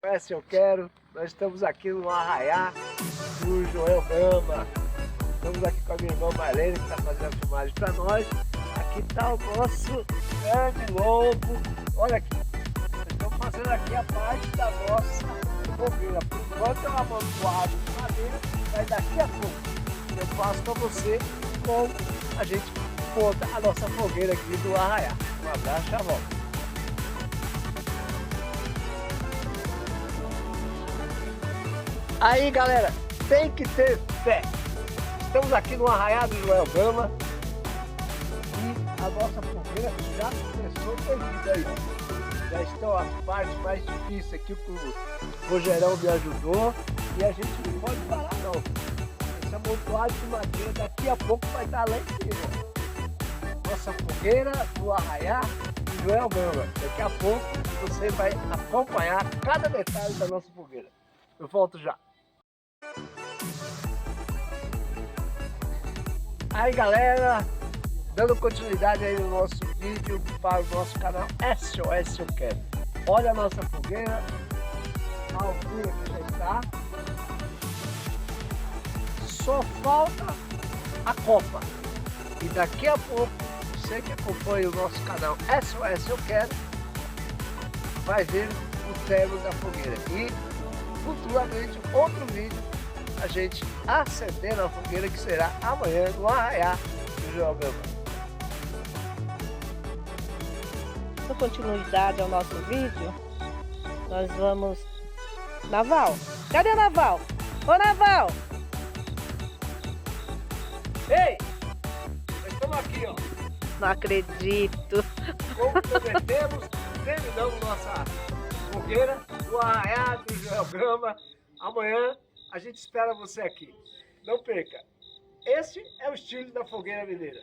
Conhece Eu Quero. Nós estamos aqui no Arraiá do Joel Gama. Estamos aqui com a minha irmã Marlene, que está fazendo a filmagem para nós. Aqui está o nosso grande lobo. Olha aqui, nós estamos fazendo aqui a parte da nossa fogueira. Por enquanto é um amontoado de madeira, mas daqui a pouco eu faço para você como a gente monta a nossa fogueira aqui do Arraiá. Um abraço, já volto. Aí galera, tem que ter fé. Estamos aqui no Arraiá do Joel Gama e a nossa fogueira já começou a ter vida aí. Já estão as partes mais difíceis aqui que o Rogerão me ajudou e a gente não pode parar não. Esse amontoado de madeira daqui a pouco vai estar lá em cima. Nossa fogueira do Arraiá do Joel Gama. Daqui a pouco você vai acompanhar cada detalhe da nossa fogueira. Eu volto já. Aí galera, dando continuidade aí no nosso vídeo para o nosso canal SOS Eu Quero. Olha a nossa fogueira, a altura que já está. Só falta a copa. E daqui a pouco, você que acompanha o nosso canal SOS Eu Quero, vai ver o término da fogueira. E futuramente outro vídeo a gente acendendo a fogueira que será amanhã no Arraiá do Joel Gama. Dando continuidade ao nosso vídeo, nós vamos... Naval, cadê o Naval? Ô Naval! Ei! Nós estamos aqui, ó. Não acredito! Como prometemos, terminamos nossa fogueira do Arraiá do Joel Gama. Amanhã a gente espera você aqui. Não perca. Esse é o estilo da fogueira mineira.